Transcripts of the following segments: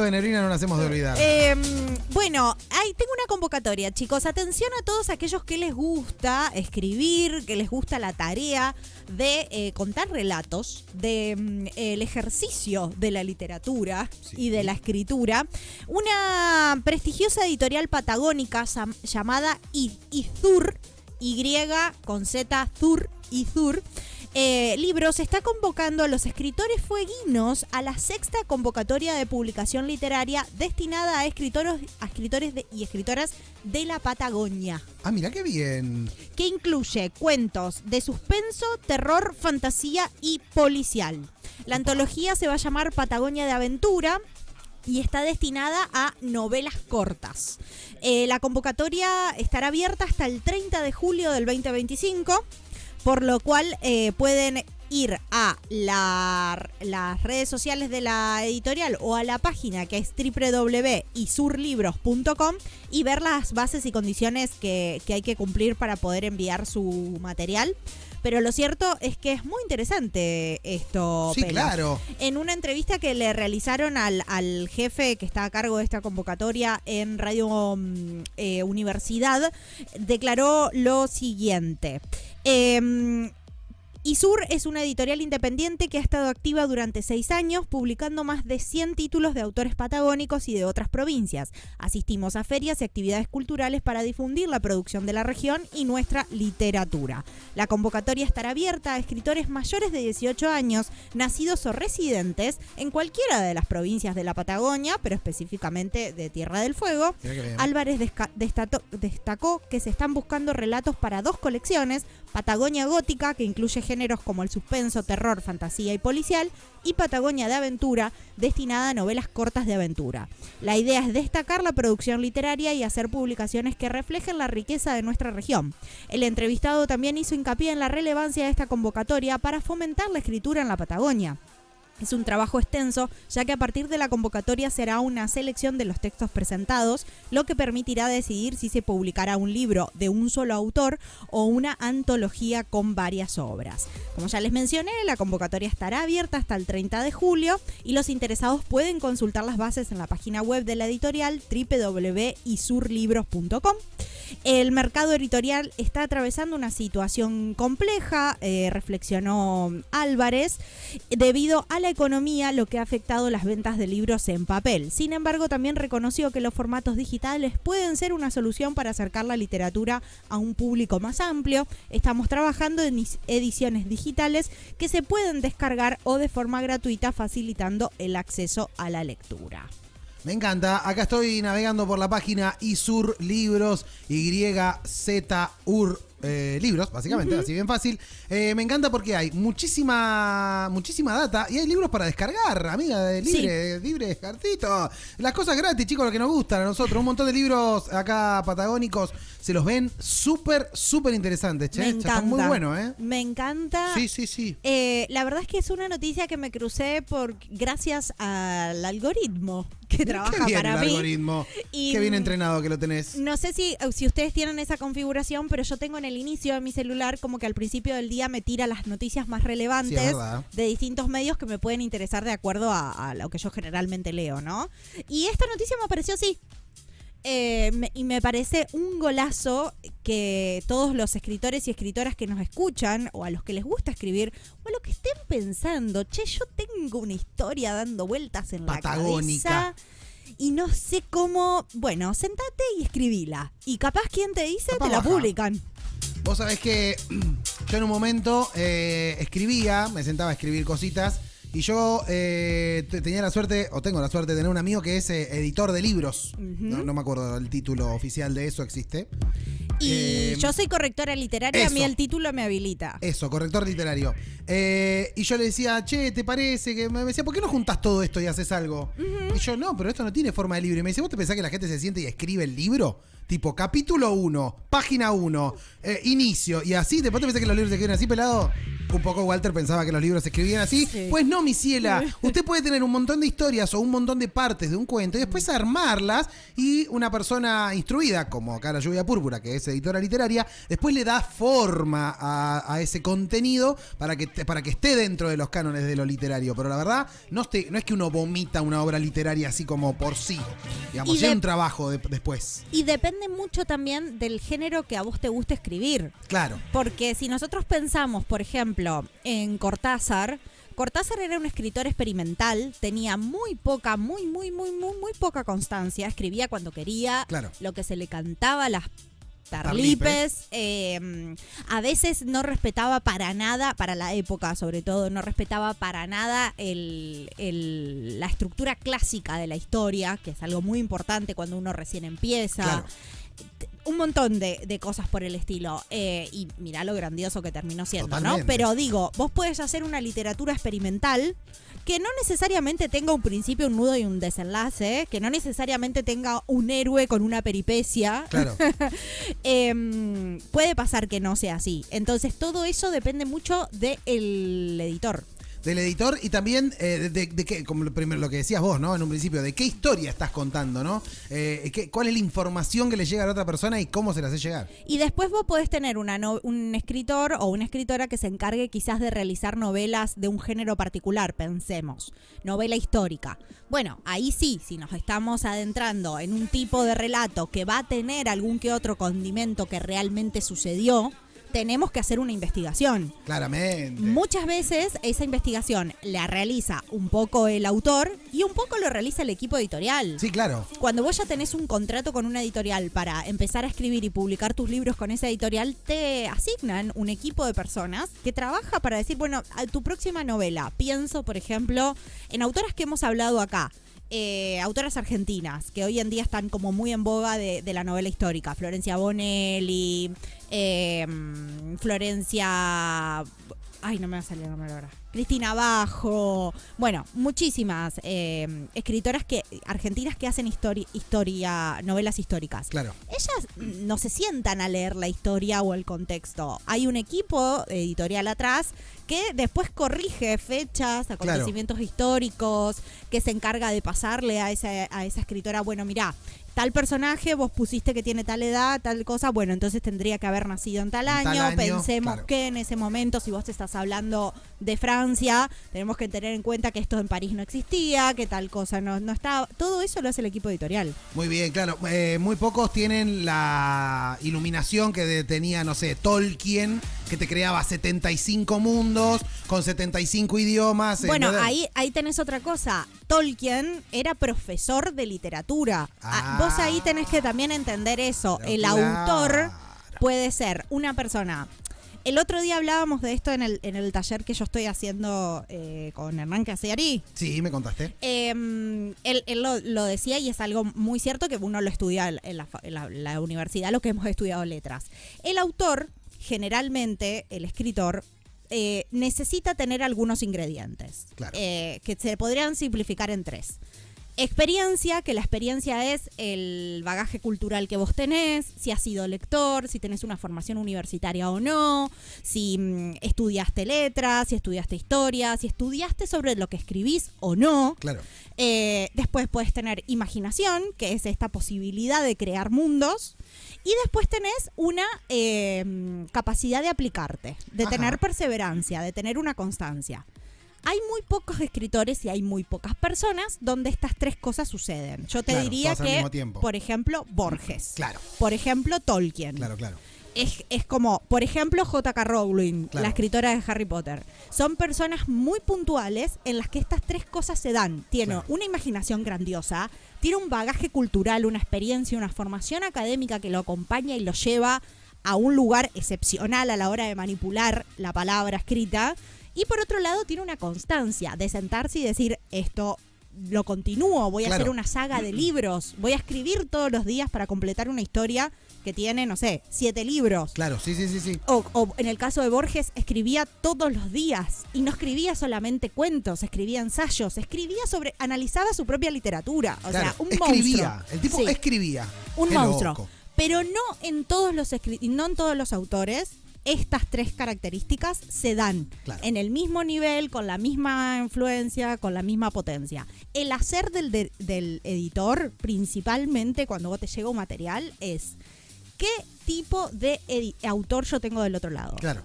De Neblina no nos hacemos de olvidar. Bueno, tengo una convocatoria, chicos. Atención a todos aquellos que les gusta escribir, que les gusta la tarea de contar relatos, de el ejercicio de la literatura y de la escritura. Una prestigiosa editorial patagónica llamada Izur, Y con Z, Izur. Libros está convocando a los escritores fueguinos a la 6ª convocatoria de publicación literaria destinada a escritores y escritoras de la Patagonia. Ah, mira qué bien. Que incluye cuentos de suspenso, terror, fantasía y policial. La antología se va a llamar Patagonia de Aventura y está destinada a novelas cortas. La convocatoria estará abierta hasta el 30 de julio del 2025. Por lo cual pueden ir a las redes sociales de la editorial o a la página que es www.isurlibros.com y ver las bases y condiciones que hay que cumplir para poder enviar su material. Pero lo cierto es que es muy interesante esto. Sí, Pelos. claro. En una entrevista que le realizaron al jefe que está a cargo de esta convocatoria en Radio Universidad, declaró lo siguiente. Izur es una editorial independiente que ha estado activa durante 6 años, publicando más de 100 títulos de autores patagónicos y de otras provincias. Asistimos a ferias y actividades culturales para difundir la producción de la región y nuestra literatura. La convocatoria estará abierta a escritores mayores de 18 años, nacidos o residentes en cualquiera de las provincias de la Patagonia, pero específicamente de Tierra del Fuego. Álvarez destacó que se están buscando relatos para 2 colecciones: Patagonia Gótica, que incluye géneros como el suspenso, terror, fantasía y policial, y Patagonia de Aventura, destinada a novelas cortas de aventura. La idea es destacar la producción literaria y hacer publicaciones que reflejen la riqueza de nuestra región. El entrevistado también hizo hincapié en la relevancia de esta convocatoria para fomentar la escritura en la Patagonia. Es un trabajo extenso, ya que a partir de la convocatoria será una selección de los textos presentados, lo que permitirá decidir si se publicará un libro de un solo autor o una antología con varias obras. Como ya les mencioné, la convocatoria estará abierta hasta el 30 de julio y los interesados pueden consultar las bases en la página web de la editorial www.isurlibros.com. El mercado editorial está atravesando una situación compleja, reflexionó Álvarez, debido a la economía, lo que ha afectado las ventas de libros en papel. Sin embargo, también reconoció que los formatos digitales pueden ser una solución para acercar la literatura a un público más amplio. Estamos trabajando en ediciones digitales que se pueden descargar o de forma gratuita, facilitando el acceso a la lectura. Me encanta. Acá estoy navegando por la página Izur Libros, YZUR Libros, básicamente, así bien fácil. Me encanta porque hay muchísima data y hay libros para descargar, amiga, de libre descartito. Las cosas gratis, chicos, lo que nos gustan a nosotros. Un montón de libros acá patagónicos, se los ven súper interesantes, che. Está muy bueno, ¿eh? Me encanta. Sí. La verdad es que es una noticia que me crucé gracias al algoritmo que trabaja para mí. Algoritmo. Y qué bien entrenado que lo tenés. No sé si ustedes tienen esa configuración, pero yo tengo en el inicio de mi celular como que al principio del día me tira las noticias más relevantes de distintos medios que me pueden interesar de acuerdo a lo que yo generalmente leo, ¿no? Y esta noticia me apareció así. Y me parece un golazo que todos los escritores y escritoras que nos escuchan, o a los que les gusta escribir, o a los que estén pensando, che, yo tengo una historia dando vueltas en la cabeza y no sé cómo. Bueno, sentate y escribila. Y capaz quien te dice, te la publican. Vos sabés que yo en un momento me sentaba a escribir cositas. Y yo tenía la suerte, o tengo la suerte de tener un amigo que es editor de libros. No me acuerdo el título oficial de eso, existe. Y yo soy correctora literaria, a mí el título me habilita. Eso, corrector literario. Y yo le decía, che, ¿te parece? Que me decía, ¿por qué no juntas todo esto y haces algo? Y yo, no, pero esto no tiene forma de libro. Y me dice, ¿vos te pensás que la gente se siente y escribe el libro? Tipo, capítulo 1, página 1, inicio, y así. ¿Después te pensás que los libros se escriben así, pelado? Un poco Walter pensaba que los libros se escribían así. Sí. Pues no, mi ciela. Usted puede tener un montón de historias o un montón de partes de un cuento y después armarlas, y una persona instruida, como acá la Lluvia Púrpura, que es editora literaria, después le da forma a ese contenido para que esté dentro de los cánones de lo literario. Pero la verdad, no es que uno vomita una obra literaria así como por sí. Digamos, lleva un trabajo después. Y depende mucho también del género que a vos te guste escribir. Claro. Porque si nosotros pensamos, por ejemplo, en Cortázar era un escritor experimental, tenía muy poca constancia, escribía cuando quería, claro, lo que se le cantaba, las tarlipes, a veces no respetaba para nada, para la época sobre todo, no respetaba para nada la estructura clásica de la historia, que es algo muy importante cuando uno recién empieza. Claro. Un montón de cosas por el estilo. Y mirá lo grandioso que terminó siendo, totalmente, ¿no? Pero digo, vos podés hacer una literatura experimental que no necesariamente tenga un principio, un nudo y un desenlace, que no necesariamente tenga un héroe con una peripecia. Claro. Puede pasar que no sea así. Entonces todo eso depende mucho del editor. Del editor y también de qué, como lo que decías vos, ¿no? En un principio, de qué historia estás contando, ¿no? ¿Cuál es la información que le llega a la otra persona y cómo se la hace llegar? Y después vos podés tener un escritor o una escritora que se encargue quizás de realizar novelas de un género particular, pensemos, novela histórica. Bueno, ahí sí, si nos estamos adentrando en un tipo de relato que va a tener algún que otro condimento que realmente sucedió, tenemos que hacer una investigación. Claramente. Muchas veces esa investigación la realiza un poco el autor y un poco lo realiza el equipo editorial. Sí, claro. Cuando vos ya tenés un contrato con una editorial para empezar a escribir y publicar tus libros con esa editorial, te asignan un equipo de personas que trabaja para decir, bueno, a tu próxima novela. Pienso, por ejemplo, en autoras que hemos hablado acá. Autoras argentinas que hoy en día están como muy en boga de la novela histórica. Florencia Bonelli, Florencia... Ay, no me va a salir el nombre ahora. Cristina Bajo. Bueno, muchísimas escritoras argentinas que hacen novelas históricas. Claro. Ellas no se sientan a leer la historia o el contexto. Hay un equipo editorial atrás que después corrige fechas, acontecimientos históricos, que se encarga de pasarle a esa escritora, bueno, mirá, tal personaje, vos pusiste que tiene tal edad, tal cosa, bueno, entonces tendría que haber nacido en tal año. Pensemos claro, que en ese momento, si vos te estás hablando de Francia, tenemos que tener en cuenta que esto en París no existía, que tal cosa no estaba. Todo eso lo hace el equipo editorial. Muy bien, claro. Muy pocos tienen la iluminación que tenía, no sé, Tolkien, que te creaba 75 mundos con 75 idiomas. Bueno, ahí tenés otra cosa. Tolkien era profesor de literatura. Vos ahí tenés que también entender eso. El autor puede ser una persona. El otro día hablábamos de esto en el taller que yo estoy haciendo con Hernán Caseari. Sí, me contaste. Él lo decía y es algo muy cierto que uno lo estudia en la universidad, lo que hemos estudiado letras. El autor, generalmente, el escritor, necesita tener algunos ingredientes, claro, que se podrían simplificar en 3. Experiencia, que la experiencia es el bagaje cultural que vos tenés, si has sido lector, si tenés una formación universitaria o no, si estudiaste letras, si estudiaste historia, si estudiaste sobre lo que escribís o no. Claro. Después puedes tener imaginación, que es esta posibilidad de crear mundos. Y después tenés una capacidad de aplicarte, de tener perseverancia, de tener una constancia. Hay muy pocos escritores y hay muy pocas personas donde estas 3 cosas suceden. Yo te diría que, por ejemplo, Borges. Claro. Por ejemplo, Tolkien. Claro, claro. Es como, por ejemplo, J.K. Rowling, claro, la escritora de Harry Potter. Son personas muy puntuales en las que estas 3 cosas se dan. Tiene claro, una imaginación grandiosa, tiene un bagaje cultural, una experiencia, una formación académica que lo acompaña y lo lleva a un lugar excepcional a la hora de manipular la palabra escrita. Y por otro lado tiene una constancia de sentarse y decir, esto lo continúo, voy a hacer una saga de libros, voy a escribir todos los días para completar una historia que tiene, no sé, 7 libros. Claro, sí. O en el caso de Borges, escribía todos los días y no escribía solamente cuentos, escribía ensayos, analizaba su propia literatura. O sea, un monstruo. El tipo escribía. Un monstruo. Loco. Pero no en todos los autores. Estas 3 características se dan en el mismo nivel, con la misma influencia, con la misma potencia. El hacer del editor, principalmente cuando vos te llega un material, es ¿Qué tipo de autor yo tengo del otro lado? Claro.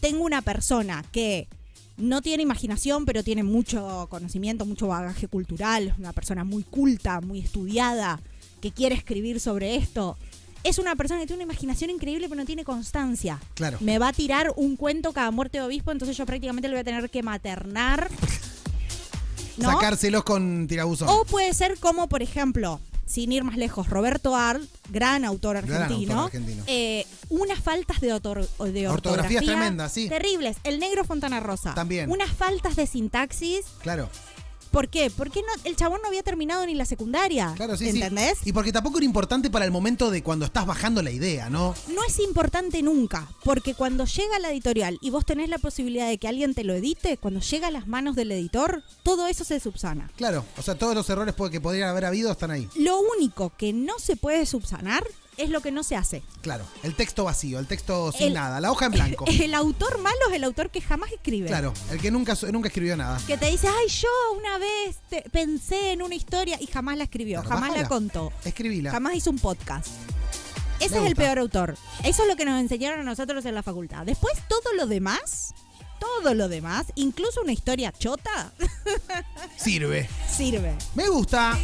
Tengo una persona que no tiene imaginación, pero tiene mucho conocimiento, mucho bagaje cultural, una persona muy culta, muy estudiada, que quiere escribir sobre esto. Es una persona que tiene una imaginación increíble, pero no tiene constancia. Claro. Me va a tirar un cuento cada muerte de obispo, entonces yo prácticamente le voy a tener que maternar, ¿no? Sacárselos con tirabuzón. O puede ser como, por ejemplo, sin ir más lejos, Roberto Arlt, gran autor argentino. Unas faltas de ortografía Ortografías tremendas, sí. terribles. El Negro Fontana Rosa. También. Unas faltas de sintaxis. Claro. ¿Por qué? Porque el chabón no había terminado ni la secundaria. Claro, sí, ¿entendés? sí. Y porque tampoco era importante para el momento de cuando estás bajando la idea, ¿no? No es importante nunca, porque cuando llega la editorial y vos tenés la posibilidad de que alguien te lo edite, cuando llega a las manos del editor, todo eso se subsana. Claro, o sea, todos los errores que podrían haber habido están ahí. Lo único que no se puede subsanar es lo que no se hace. Claro, el texto vacío, el texto sin nada, la hoja en blanco. El autor malo es el autor que jamás escribe. Claro, el que nunca escribió nada. Que te dice, ay, yo una vez pensé en una historia y jamás la escribió, Claro, jamás la contó. Escribila. Jamás hizo un podcast. Ese Me es el gusta. peor autor. Eso es lo que nos enseñaron a nosotros en la facultad. Después todo lo demás, incluso una historia chota, Sirve. sirve. Me gusta.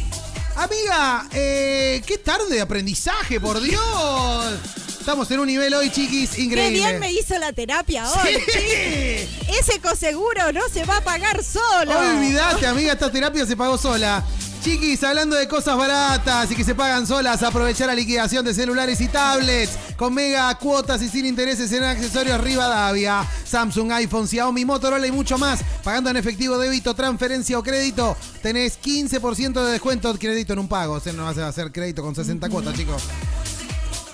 Amiga, qué tarde de aprendizaje, por Dios. Estamos en un nivel hoy, chiquis, increíble. Qué bien me hizo la terapia hoy. Sí. Ese coseguro no se va a pagar solo. Olvídate, amiga, esta terapia se pagó sola. Chiquis, hablando de cosas baratas y que se pagan solas, aprovechar la liquidación de celulares y tablets con mega cuotas y sin intereses en accesorios Rivadavia. Samsung, iPhone, Xiaomi, Motorola y mucho más. Pagando en efectivo, débito, transferencia o crédito, tenés 15% de descuento. Crédito en un pago. O sea, no vas a hacer crédito con 60 cuotas, chicos.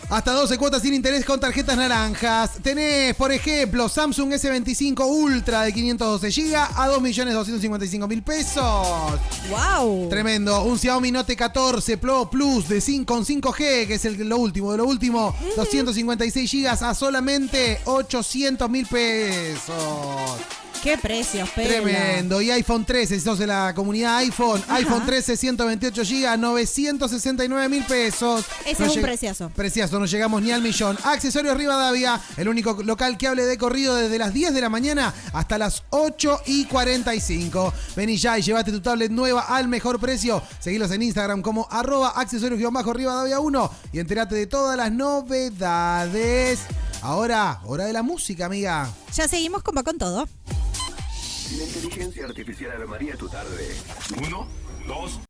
Hasta 12 cuotas sin interés con tarjetas naranjas. Tenés, por ejemplo, Samsung S25 Ultra de 512 GB a 2.255.000 pesos. ¡Wow! Tremendo. Un Xiaomi Note 14 Pro Plus de 5G, que es lo último de lo último. 256 GB a solamente 800.000 pesos. ¡Qué precios, Pela! Tremendo. Y iPhone 13, si sos de la comunidad iPhone. Ajá. iPhone 13, 128 GB, 969.000 pesos. Ese es un preciazo. Preciazo, no llegamos ni al millón. Accesorios Rivadavia, el único local que hable de corrido desde las 10 de la mañana hasta las 8:45. Vení ya y llévate tu tablet nueva al mejor precio. Seguilos en Instagram como @accesorios_Rivadavia1 y entérate de todas las novedades. Ahora, hora de la música, amiga. Ya seguimos con Va con Todo. La inteligencia artificial armaría tu tarde. 1, 2,